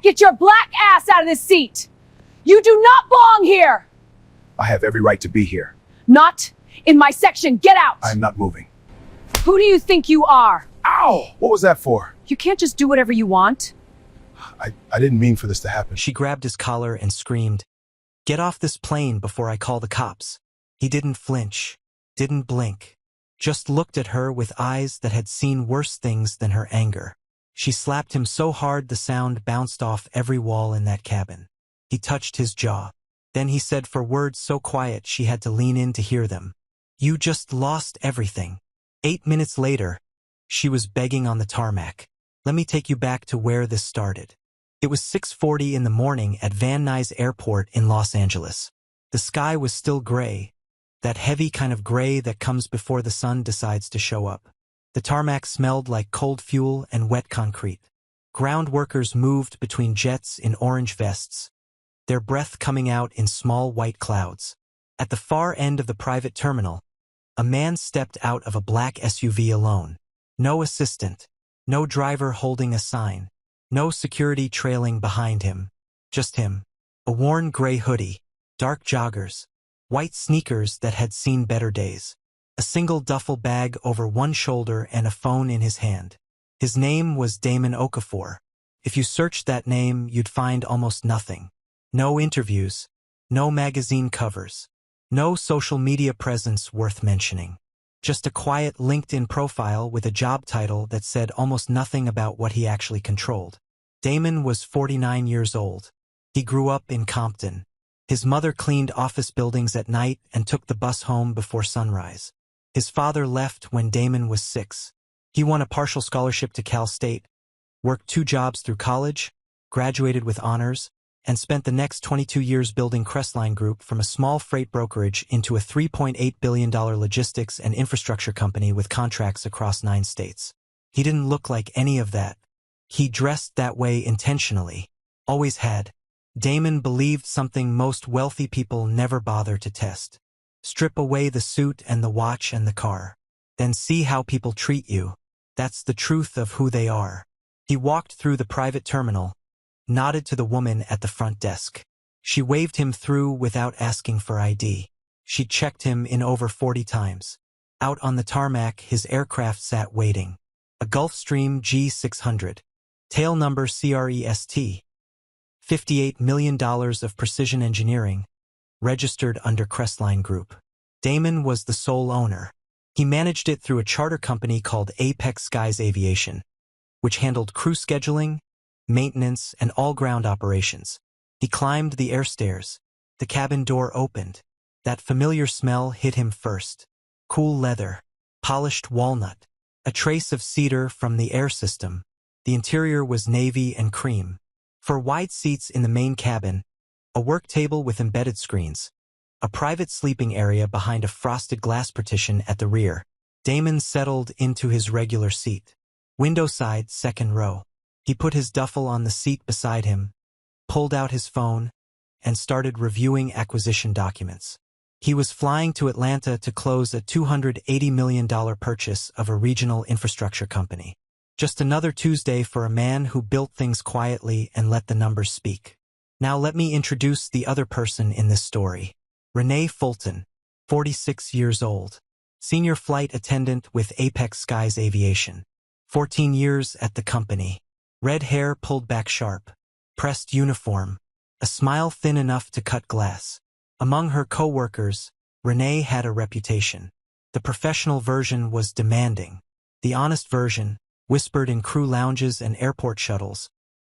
Get your black ass out of this seat! You do not belong here! I have every right to be here. Not in my section. Get out! I am not moving. Who do you think you are? Ow! What was that for? You can't just do whatever you want. I didn't mean for this to happen. She grabbed his collar and screamed, "Get off this plane before I call the cops." He didn't flinch, didn't blink, just looked at her with eyes that had seen worse things than her anger. She slapped him so hard the sound bounced off every wall in that cabin. He touched his jaw. Then he said for words so quiet she had to lean in to hear them, "You just lost everything." 8 minutes later, she was begging on the tarmac, "Let me take you back to where this started." It was 6:40 in the morning at Van Nuys Airport in Los Angeles. The sky was still gray, that heavy kind of gray that comes before the sun decides to show up. The tarmac smelled like cold fuel and wet concrete. Ground workers moved between jets in orange vests, their breath coming out in small white clouds. At the far end of the private terminal, a man stepped out of a black SUV alone. No assistant, no driver holding a sign, no security trailing behind him. Just him. A worn gray hoodie, dark joggers, white sneakers that had seen better days, a single duffel bag over one shoulder and a phone in his hand. His name was Damon Okafor. If you searched that name, you'd find almost nothing. No interviews, no magazine covers, no social media presence worth mentioning. Just a quiet LinkedIn profile with a job title that said almost nothing about what he actually controlled. Damon was 49 years old. He grew up in Compton. His mother cleaned office buildings at night and took the bus home before sunrise. His father left when Damon was 6. He won a partial scholarship to Cal State, worked 2 jobs through college, graduated with honors, and spent the next 22 years building Crestline Group from a small freight brokerage into a $3.8 billion logistics and infrastructure company with contracts across 9 states. He didn't look like any of that. He dressed that way intentionally. Always had. Damon believed something most wealthy people never bother to test. Strip away the suit and the watch and the car. Then see how people treat you. That's the truth of who they are. He walked through the private terminal, nodded to the woman at the front desk. She waved him through without asking for ID. She checked him in over 40 times. Out on the tarmac, his aircraft sat waiting. A Gulfstream G600. Tail number CREST. $58 million of precision engineering, registered under Crestline Group. Damon was the sole owner. He managed it through a charter company called Apex Skies Aviation, which handled crew scheduling, maintenance, and all-ground operations. He climbed the air stairs. The cabin door opened. That familiar smell hit him first. Cool leather, polished walnut, a trace of cedar from the air system. The interior was navy and cream. 4 wide seats in the main cabin, a work table with embedded screens, a private sleeping area behind a frosted glass partition at the rear. Damon settled into his regular seat. Window side, second row. He put his duffel on the seat beside him, pulled out his phone, and started reviewing acquisition documents. He was flying to Atlanta to close a $280 million purchase of a regional infrastructure company. Just another Tuesday for a man who built things quietly and let the numbers speak. Now let me introduce the other person in this story. Renee Fulton, 46 years old. Senior flight attendant with Apex Skies Aviation. 14 years at the company. Red hair pulled back sharp. Pressed uniform. A smile thin enough to cut glass. Among her co-workers, Renee had a reputation. The professional version was demanding. The honest version, whispered in crew lounges and airport shuttles,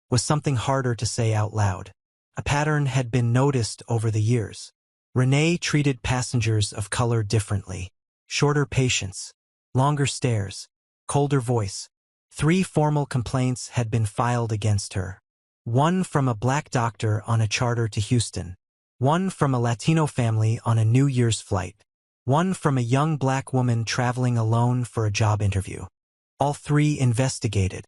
was something harder to say out loud. A pattern had been noticed over the years. Renee treated passengers of color differently. Shorter patience, longer stares, colder voice. 3 formal complaints had been filed against her. 1 from a black doctor on a charter to Houston. 1 from a Latino family on a New Year's flight. 1 from a young black woman traveling alone for a job interview. All 3 investigated.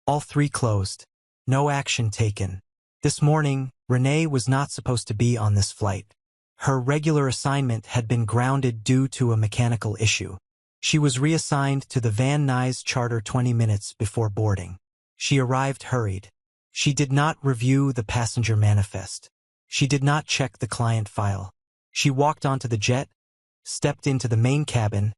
All 3 closed. No action taken. This morning, Renee was not supposed to be on this flight. Her regular assignment had been grounded due to a mechanical issue. She was reassigned to the Van Nuys charter 20 minutes before boarding. She arrived hurried. She did not review the passenger manifest. She did not check the client file. She walked onto the jet, stepped into the main cabin,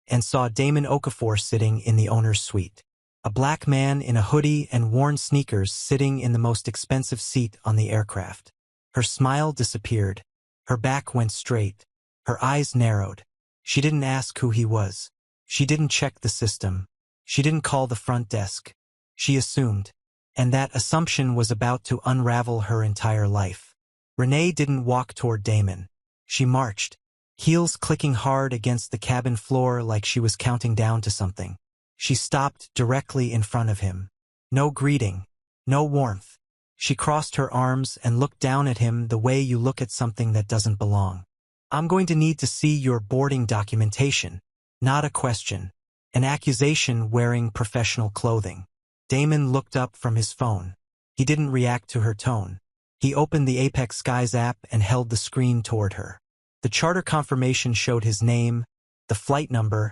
and saw Damon Okafor sitting in the owner's suite. A black man in a hoodie and worn sneakers sitting in the most expensive seat on the aircraft. Her smile disappeared. Her back went straight. Her eyes narrowed. She didn't ask who he was. She didn't check the system. She didn't call the front desk. She assumed. And that assumption was about to unravel her entire life. Renee didn't walk toward Damon. She marched, heels clicking hard against the cabin floor like she was counting down to something. She stopped directly in front of him. No greeting, no warmth. She crossed her arms and looked down at him the way you look at something that doesn't belong. I'm going to need to see your boarding documentation. Not a question. An accusation wearing professional clothing. Damon looked up from his phone. He didn't react to her tone. He opened the Apex Skies app and held the screen toward her. The charter confirmation showed his name, the flight number,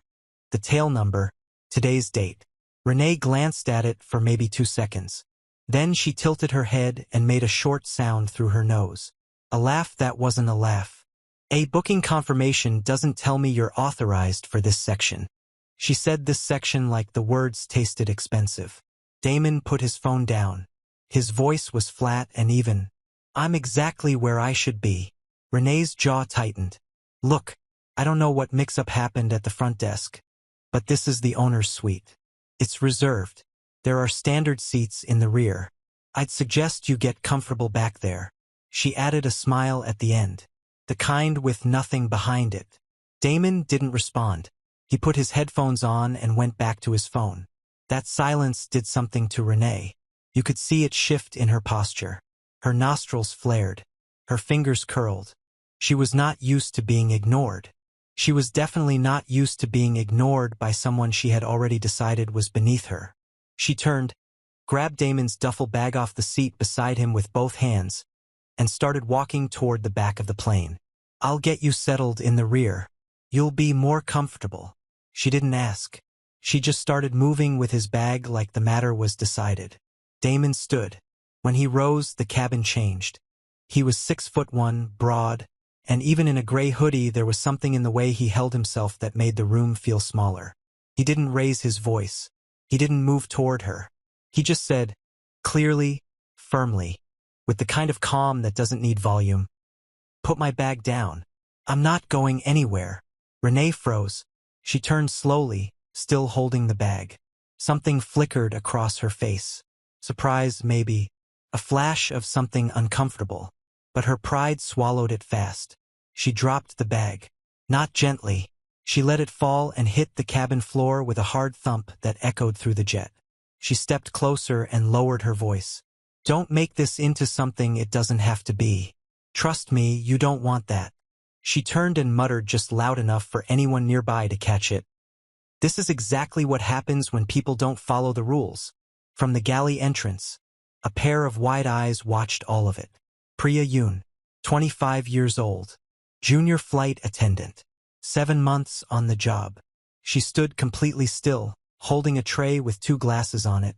the tail number, today's date. Renee glanced at it for maybe 2 seconds. Then she tilted her head and made a short sound through her nose. A laugh that wasn't a laugh. A booking confirmation doesn't tell me you're authorized for this section. She said this section like the words tasted expensive. Damon put his phone down. His voice was flat and even. I'm exactly where I should be. Renee's jaw tightened. Look, I don't know what mix-up happened at the front desk, but this is the owner's suite. It's reserved. There are standard seats in the rear. I'd suggest you get comfortable back there. She added a smile at the end. The kind with nothing behind it. Damon didn't respond. He put his headphones on and went back to his phone. That silence did something to Renee. You could see it shift in her posture. Her nostrils flared. Her fingers curled. She was not used to being ignored. She was definitely not used to being ignored by someone she had already decided was beneath her. She turned, grabbed Damon's duffel bag off the seat beside him with both hands, and started walking toward the back of the plane. I'll get you settled in the rear. You'll be more comfortable. She didn't ask. She just started moving with his bag like the matter was decided. Damon stood. When he rose, the cabin changed. He was 6'1", broad, and even in a gray hoodie there was something in the way he held himself that made the room feel smaller. He didn't raise his voice. He didn't move toward her. He just said, clearly, firmly, with the kind of calm that doesn't need volume, "Put my bag down. I'm not going anywhere." Renee froze. She turned slowly, still holding the bag. Something flickered across her face. Surprise, maybe. A flash of something uncomfortable. But her pride swallowed it fast. She dropped the bag. Not gently. She let it fall and hit the cabin floor with a hard thump that echoed through the jet. She stepped closer and lowered her voice. Don't make this into something it doesn't have to be. Trust me, you don't want that. She turned and muttered just loud enough for anyone nearby to catch it. This is exactly what happens when people don't follow the rules. From the galley entrance, a pair of wide eyes watched all of it. Priya Yoon, 25 years old, junior flight attendant, 7 months on the job. She stood completely still, holding a tray with 2 glasses on it,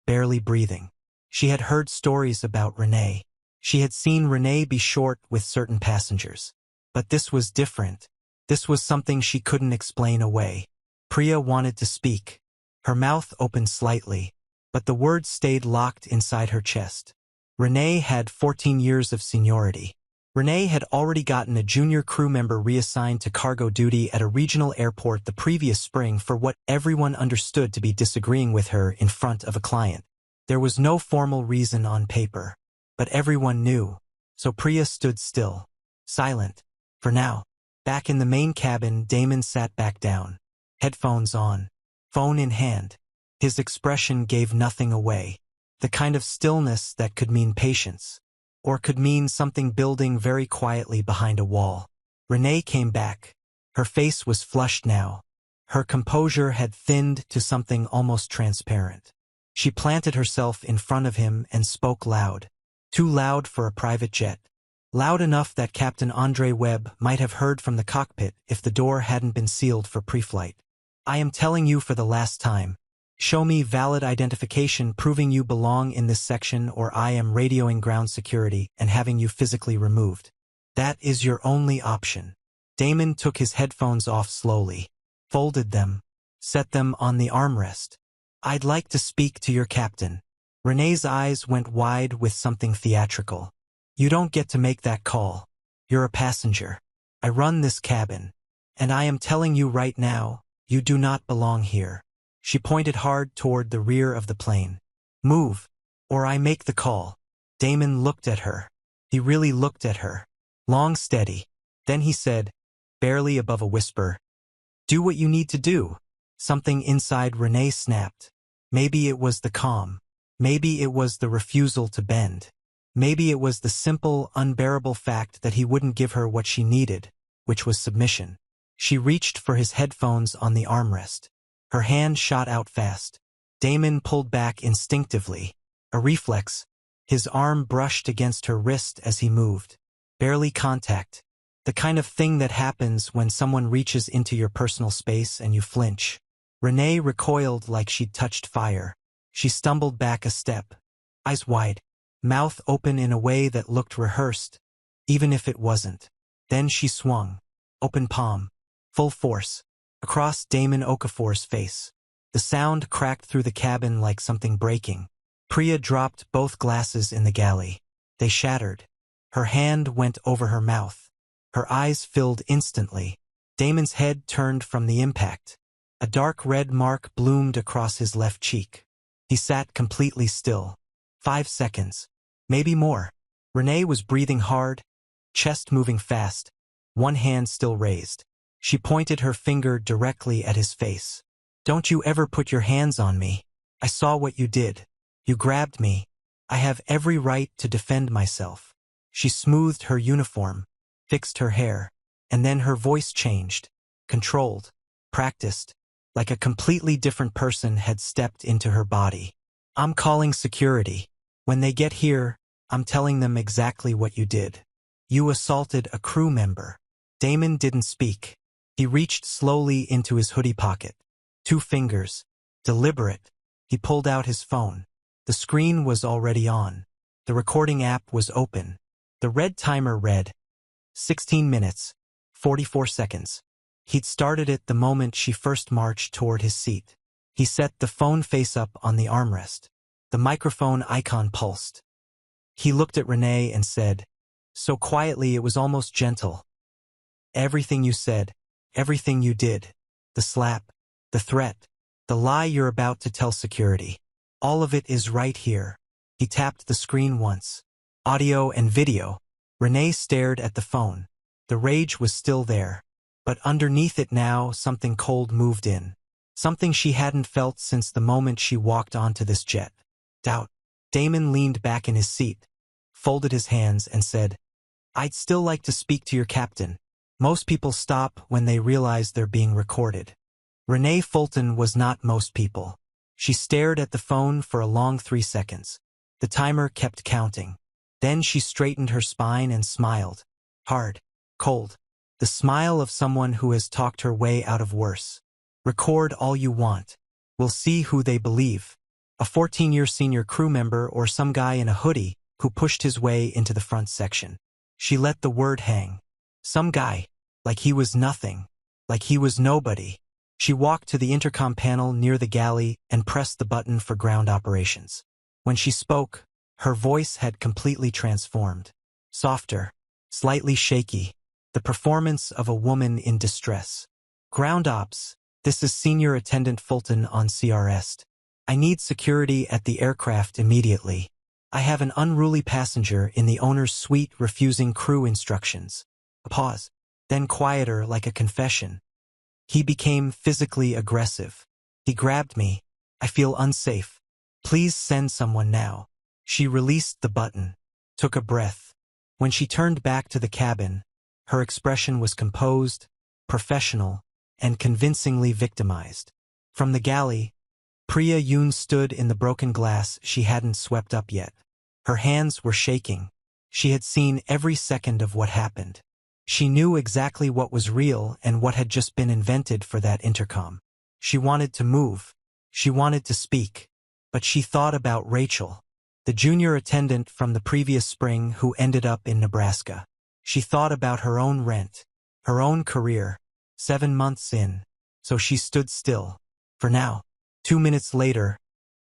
barely breathing. She had heard stories about Renee. She had seen Renee be short with certain passengers. But this was different. This was something she couldn't explain away. Priya wanted to speak. Her mouth opened slightly, but the words stayed locked inside her chest. Renee had 14 years of seniority. Renee had already gotten a junior crew member reassigned to cargo duty at a regional airport the previous spring for what everyone understood to be disagreeing with her in front of a client. There was no formal reason on paper, but everyone knew, so Priya stood still, silent, for now. Back in the main cabin, Damon sat back down, headphones on, phone in hand. His expression gave nothing away, the kind of stillness that could mean patience, or could mean something building very quietly behind a wall. Renee came back. Her face was flushed now. Her composure had thinned to something almost transparent. She planted herself in front of him and spoke loud. Too loud for a private jet. Loud enough that Captain Andre Webb might have heard from the cockpit if the door hadn't been sealed for pre-flight. I am telling you for the last time. Show me valid identification proving you belong in this section, or I am radioing ground security and having you physically removed. That is your only option. Damon took his headphones off slowly, folded them, set them on the armrest. I'd like to speak to your captain. Renee's eyes went wide with something theatrical. You don't get to make that call. You're a passenger. I run this cabin. And I am telling you right now, you do not belong here. She pointed hard toward the rear of the plane. Move, or I make the call. Damon looked at her. He really looked at her. Long, steady. Then he said, barely above a whisper, do what you need to do. Something inside Renee snapped. Maybe it was the calm. Maybe it was the refusal to bend. Maybe it was the simple, unbearable fact that he wouldn't give her what she needed, which was submission. She reached for his headphones on the armrest. Her hand shot out fast. Damon pulled back instinctively. A reflex. His arm brushed against her wrist as he moved. Barely contact. The kind of thing that happens when someone reaches into your personal space and you flinch. Renee recoiled like she'd touched fire. She stumbled back a step. Eyes wide. Mouth open in a way that looked rehearsed, even if it wasn't. Then she swung. Open palm. Full force. Across Damon Okafor's face. The sound cracked through the cabin like something breaking. Priya dropped both glasses in the galley. They shattered. Her hand went over her mouth. Her eyes filled instantly. Damon's head turned from the impact. A dark red mark bloomed across his left cheek. He sat completely still. 5 seconds. Maybe more. Renee was breathing hard, chest moving fast, one hand still raised. She pointed her finger directly at his face. Don't you ever put your hands on me. I saw what you did. You grabbed me. I have every right to defend myself. She smoothed her uniform, fixed her hair, and then her voice changed. Controlled, practiced, like a completely different person had stepped into her body. I'm calling security. When they get here, I'm telling them exactly what you did. You assaulted a crew member. Damon didn't speak. He reached slowly into his hoodie pocket. 2 fingers. Deliberate. He pulled out his phone. The screen was already on. The recording app was open. The red timer read 16 minutes, 44 seconds. He'd started it the moment she first marched toward his seat. He set the phone face up on the armrest. The microphone icon pulsed. He looked at Renee and said, so quietly it was almost gentle. Everything you said, everything you did, the slap, the threat, the lie you're about to tell security, all of it is right here. He tapped the screen once. Audio and video. Renee stared at the phone. The rage was still there. But underneath it now, something cold moved in. Something she hadn't felt since the moment she walked onto this jet. Doubt. Damon leaned back in his seat, folded his hands and said, I'd still like to speak to your captain. Most people stop when they realize they're being recorded. Renee Fulton was not most people. She stared at the phone for a long 3 seconds. The timer kept counting. Then she straightened her spine and smiled. Hard. Cold. The smile of someone who has talked her way out of worse. Record all you want. We'll see who they believe. A 14-year senior crew member or some guy in a hoodie who pushed his way into the front section. She let the word hang. Some guy. Like he was nothing. Like he was nobody. She walked to the intercom panel near the galley and pressed the button for ground operations. When she spoke, her voice had completely transformed. Softer. Slightly shaky. The performance of a woman in distress. Ground ops. This is Senior Attendant Fulton on CRS. I need security at the aircraft immediately. I have an unruly passenger in the owner's suite refusing crew instructions. A pause. Then quieter like a confession. He became physically aggressive. He grabbed me. I feel unsafe. Please send someone now. She released the button. Took a breath. When she turned back to the cabin, her expression was composed, professional, and convincingly victimized. From the galley, Priya Yoon stood in the broken glass she hadn't swept up yet. Her hands were shaking. She had seen every second of what happened. She knew exactly what was real and what had just been invented for that intercom. She wanted to move. She wanted to speak, but she thought about Rachel, the junior attendant from the previous spring who ended up in Nebraska. She thought about her own rent, her own career, 7 months in, so she stood still. For now. 2 minutes later,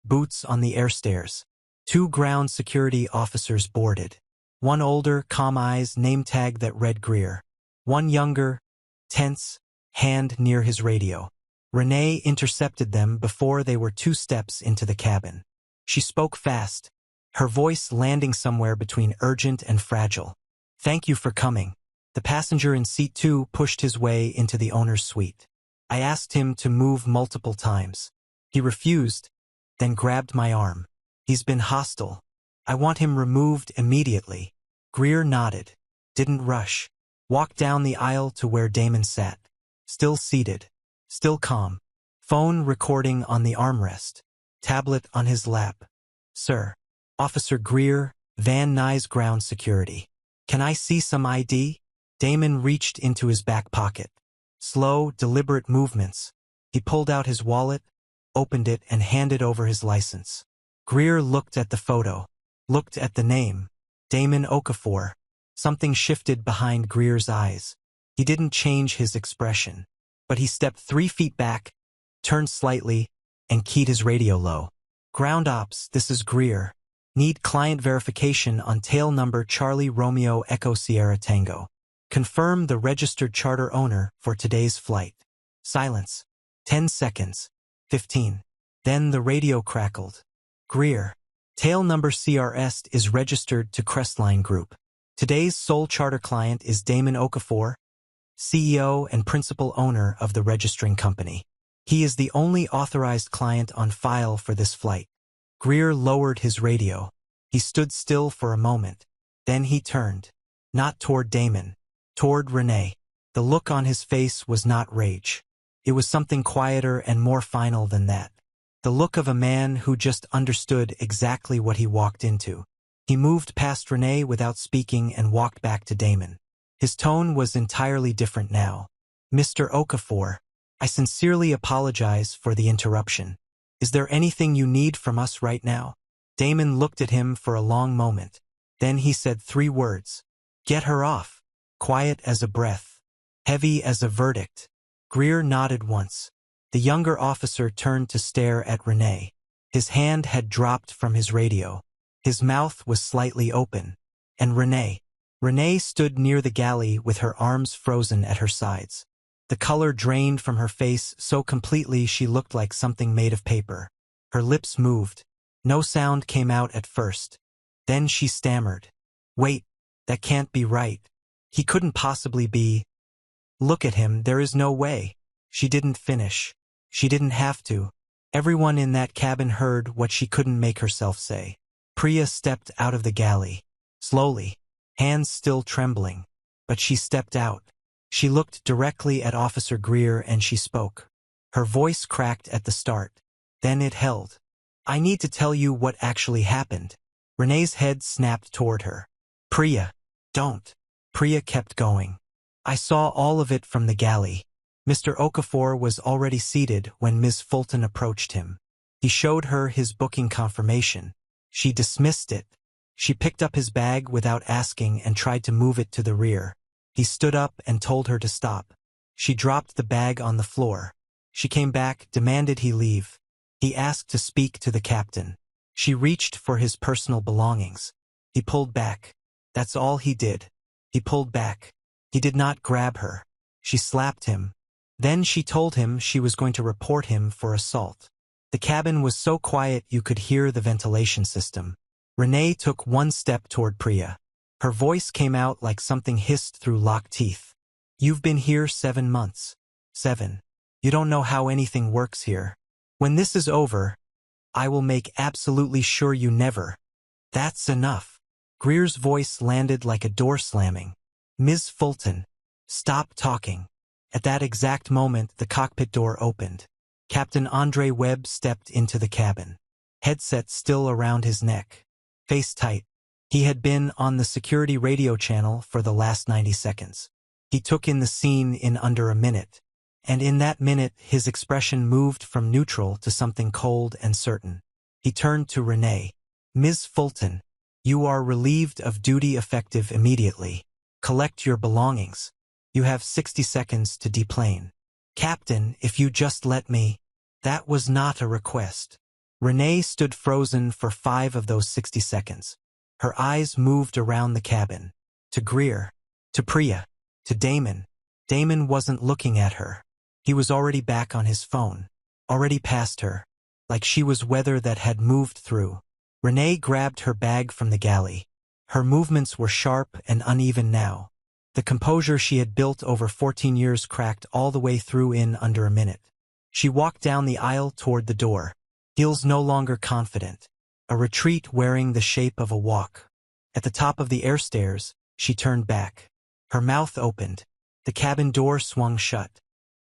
boots on the air stairs. 2 ground security officers boarded. One older, calm eyes, name tag that read Greer. One younger, tense, hand near his radio. Renee intercepted them before they were 2 steps into the cabin. She spoke fast, her voice landing somewhere between urgent and fragile. "Thank you for coming." The passenger in seat 2 pushed his way into the owner's suite. I asked him to move multiple times. He refused, then grabbed my arm. "He's been hostile. I want him removed immediately." Greer nodded, didn't rush, walked down the aisle to where Damon sat. Still seated, still calm. Phone recording on the armrest, tablet on his lap. "Sir." "Officer Greer, Van Nuys Ground Security. Can I see some ID?" Damon reached into his back pocket. Slow, deliberate movements. He pulled out his wallet, opened it, and handed over his license. Greer looked at the photo, looked at the name, Damon Okafor. Something shifted behind Greer's eyes. He didn't change his expression, but he stepped 3 feet back, turned slightly, and keyed his radio low. "Ground Ops, this is Greer. Need client verification on tail number Charlie Romeo Echo Sierra Tango. Confirm the registered charter owner for today's flight." Silence. 10 seconds. 15. Then the radio crackled. "Greer. Tail number CRS is registered to Crestline Group. Today's sole charter client is Damon Okafor, CEO and principal owner of the registering company. He is the only authorized client on file for this flight." Greer lowered his radio. He stood still for a moment. Then he turned. Not toward Damon. Toward Renee. The look on his face was not rage. It was something quieter and more final than that. The look of a man who just understood exactly what he walked into. He moved past Renee without speaking and walked back to Damon. His tone was entirely different now. "Mr. Okafor, I sincerely apologize for the interruption. Is there anything you need from us right now?" Damon looked at him for a long moment. Then he said 3 words. "Get her off." Quiet as a breath. Heavy as a verdict. Greer nodded once. The younger officer turned to stare at Renee. His hand had dropped from his radio. His mouth was slightly open. And Renee. Renee stood near the galley with her arms frozen at her sides. The color drained from her face so completely she looked like something made of paper. Her lips moved. No sound came out at first. Then she stammered. "Wait, that can't be right. He couldn't possibly be. Look at him, there is no way." She didn't finish. She didn't have to. Everyone in that cabin heard what she couldn't make herself say. Priya stepped out of the galley. Slowly, hands still trembling. But she stepped out. She looked directly at Officer Greer and she spoke. Her voice cracked at the start. Then it held. "I need to tell you what actually happened." Renee's head snapped toward her. "Priya, don't." Priya kept going. "I saw all of it from the galley." Mr. Okafor was already seated when Ms. Fulton approached him. He showed her his booking confirmation. She dismissed it. She picked up his bag without asking and tried to move it to the rear. He stood up and told her to stop. She dropped the bag on the floor. She came back, demanded he leave. He asked to speak to the captain. She reached for his personal belongings. He pulled back. That's all he did. He pulled back. He did not grab her. She slapped him. Then she told him she was going to report him for assault. The cabin was so quiet you could hear the ventilation system. Renee took 1 step toward Priya. Her voice came out like something hissed through locked teeth. "You've been here 7 months. 7. You don't know how anything works here. When this is over, I will make absolutely sure you never." "That's enough." Greer's voice landed like a door slamming. "Ms. Fulton, stop talking." At that exact moment, the cockpit door opened. Captain Andre Webb stepped into the cabin. Headset still around his neck. Face tight. He had been on the security radio channel for the last 90 seconds. He took in the scene in under a minute. And in that minute, his expression moved from neutral to something cold and certain. He turned to Renee. "Ms. Fulton, you are relieved of duty effective immediately. Collect your belongings. You have 60 seconds to deplane." "Captain, if you just let me." That was not a request. Renee stood frozen for 5 of those 60 seconds. Her eyes moved around the cabin. To Greer. To Priya. To Damon. Damon wasn't looking at her. He was already back on his phone. Already past her. Like she was weather that had moved through. Renee grabbed her bag from the galley. Her movements were sharp and uneven now. The composure she had built over 14 years cracked all the way through in under a minute. She walked down the aisle toward the door. Heels no longer confident. A retreat wearing the shape of a walk. At the top of the air stairs, she turned back. Her mouth opened. The cabin door swung shut.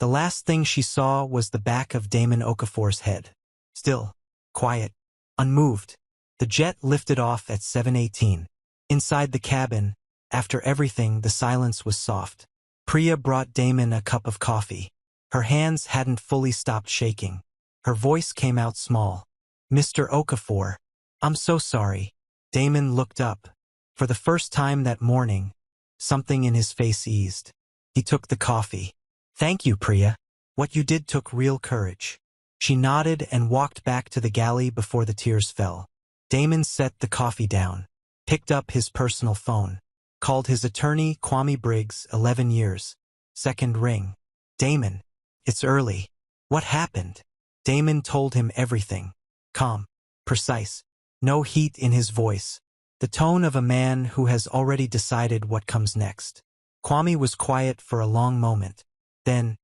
The last thing she saw was the back of Damon Okafor's head. Still, quiet, unmoved. The jet lifted off at 7:18. Inside the cabin, after everything, the silence was soft. Priya brought Damon a cup of coffee. Her hands hadn't fully stopped shaking. Her voice came out small. "Mr. Okafor, I'm so sorry." Damon looked up. For the first time that morning, something in his face eased. He took the coffee. "Thank you, Priya. What you did took real courage." She nodded and walked back to the galley before the tears fell. Damon set the coffee down, picked up his personal phone, called his attorney Kwame Briggs, 11 years. Second ring. "Damon, it's early. What happened?" Damon told him everything. Calm, precise, no heat in his voice. The tone of a man who has already decided what comes next. Kwame was quiet for a long moment. Then,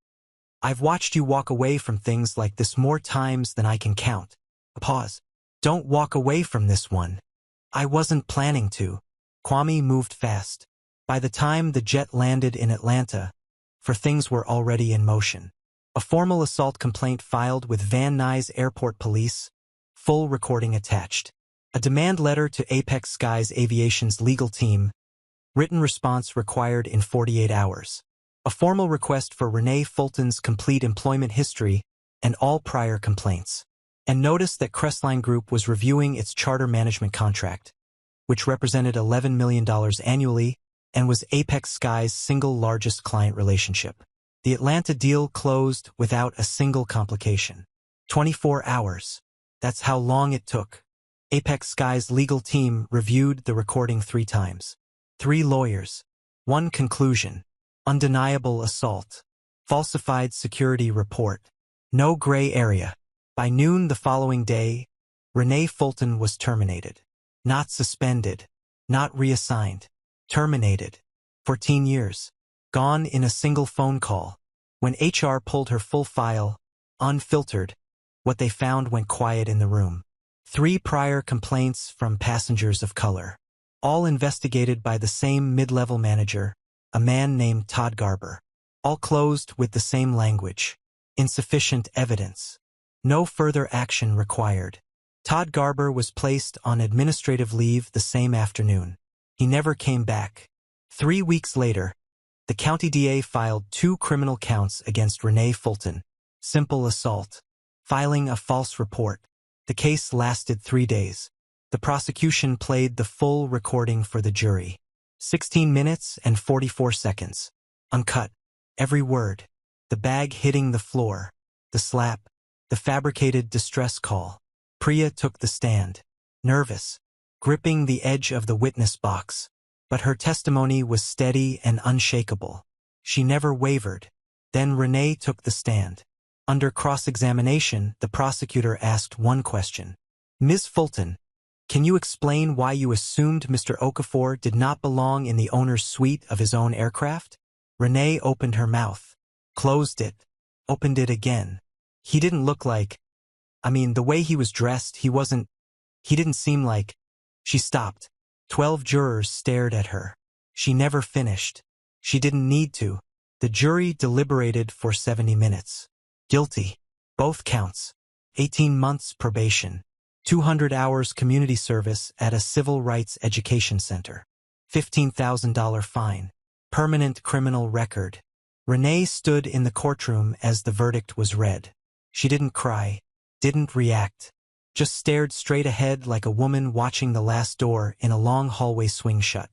"I've watched you walk away from things like this more times than I can count." A pause. "Don't walk away from this one." "I wasn't planning to." Kwame moved fast. By the time the jet landed in Atlanta, for things were already in motion. A formal assault complaint filed with Van Nuys Airport Police, full recording attached. A demand letter to Apex Skies Aviation's legal team, written response required in 48 hours. A formal request for Renee Fulton's complete employment history and all prior complaints. And notice that Crestline Group was reviewing its charter management contract, which represented $11 million annually and was Apex Sky's single largest client relationship. The Atlanta deal closed without a single complication. 24 hours. That's how long it took. Apex Sky's legal team reviewed the recording 3 times. 3 lawyers. 1 conclusion. Undeniable assault. Falsified security report. No gray area. By noon the following day, Renee Fulton was terminated. Not suspended. Not reassigned. Terminated. 14 years. Gone in a single phone call. When HR pulled her full file, unfiltered, what they found went quiet in the room. 3 prior complaints from passengers of color. All investigated by the same mid-level manager, a man named Todd Garber. All closed with the same language. Insufficient evidence. No further action required. Todd Garber was placed on administrative leave the same afternoon. He never came back. 3 weeks later, the county DA filed 2 criminal counts against Renee Fulton. Simple assault. Filing a false report. The case lasted 3 days. The prosecution played the full recording for the jury. 16 minutes and 44 seconds. Uncut. Every word. The bag hitting the floor. The slap. The fabricated distress call. Priya took the stand. Nervous. Gripping the edge of the witness box. But her testimony was steady and unshakable. She never wavered. Then Renee took the stand. Under cross-examination, the prosecutor asked one question. "Ms. Fulton, can you explain why you assumed Mr. Okafor did not belong in the owner's suite of his own aircraft?" Renee opened her mouth. Closed it. Opened it again. "He didn't look like... the way he was dressed, he didn't seem like..." She stopped. 12 jurors stared at her. She never finished. She didn't need to. The jury deliberated for 70 minutes. Guilty. Both counts. 18 months probation. 200 hours community service at a civil rights education center. $15,000 fine. Permanent criminal record. Renee stood in the courtroom as the verdict was read. She didn't cry, didn't react, just stared straight ahead like a woman watching the last door in a long hallway swing shut.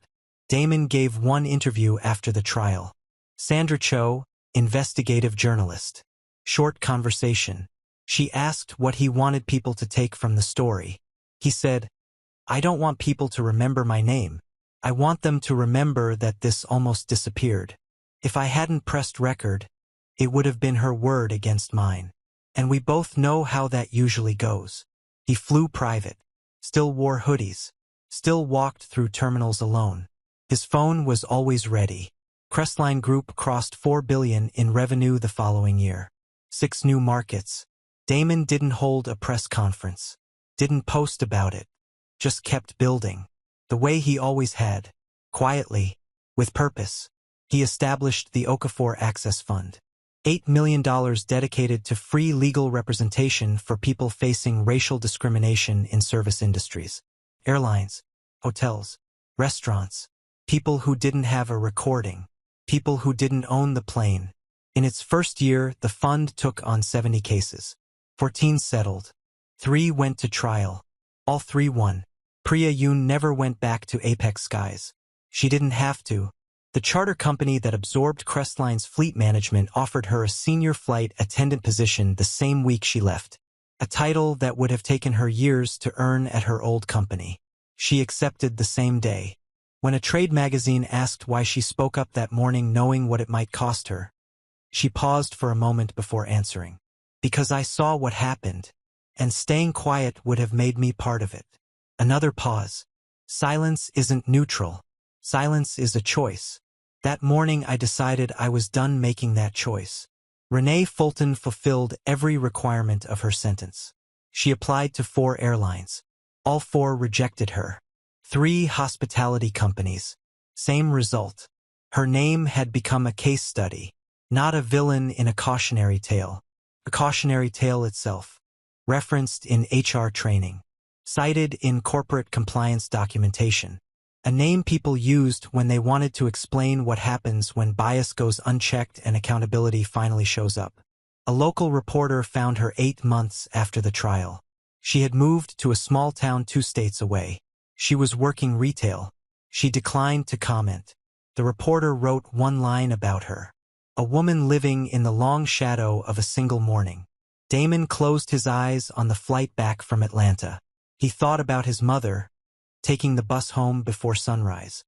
Damon gave one interview after the trial. Sandra Cho, investigative journalist. Short conversation. She asked what he wanted people to take from the story. He said, "I don't want people to remember my name. I want them to remember that this almost disappeared. If I hadn't pressed record, it would have been her word against mine. And we both know how that usually goes." He flew private, still wore hoodies, still walked through terminals alone. His phone was always ready. Crestline Group crossed $4 billion in revenue the following year. 6 new markets. Damon didn't hold a press conference, didn't post about it, just kept building, the way he always had, quietly, with purpose. He established the Okafor Access Fund, $8 million dedicated to free legal representation for people facing racial discrimination in service industries. Airlines, hotels, restaurants, people who didn't have a recording, people who didn't own the plane. In its first year, the fund took on 70 cases. 14 settled. 3 went to trial. All 3 won. Priya Yoon never went back to Apex Skies. She didn't have to. The charter company that absorbed Crestline's fleet management offered her a senior flight attendant position the same week she left, a title that would have taken her years to earn at her old company. She accepted the same day. When a trade magazine asked why she spoke up that morning knowing what it might cost her, she paused for a moment before answering. "Because I saw what happened, and staying quiet would have made me part of it." Another pause. Silence isn't neutral. Silence is a choice. That morning I decided I was done making that choice. Renee Fulton fulfilled every requirement of her sentence. She applied to 4 airlines. All 4 rejected her. 3 hospitality companies. Same result. Her name had become a case study, not a villain in a cautionary tale. A cautionary tale itself. Referenced in HR training. Cited in corporate compliance documentation. A name people used when they wanted to explain what happens when bias goes unchecked and accountability finally shows up. A local reporter found her 8 months after the trial. She had moved to a small town 2 states away. She was working retail. She declined to comment. The reporter wrote one line about her. A woman living in the long shadow of a single morning. Damon closed his eyes on the flight back from Atlanta. He thought about his mother, taking the bus home before sunrise.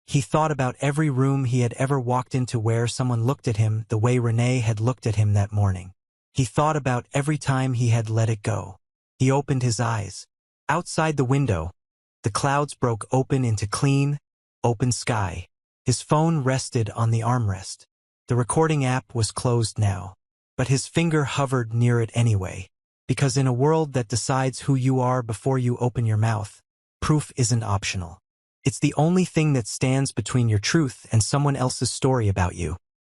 He thought about every room he had ever walked into where someone looked at him the way Renee had looked at him that morning. He thought about every time he had let it go. He opened his eyes. Outside the window, the clouds broke open into clean, open sky. His phone rested on the armrest. The recording app was closed now, but his finger hovered near it anyway, because in a world that decides who you are before you open your mouth, proof isn't optional. It's the only thing that stands between your truth and someone else's story about you.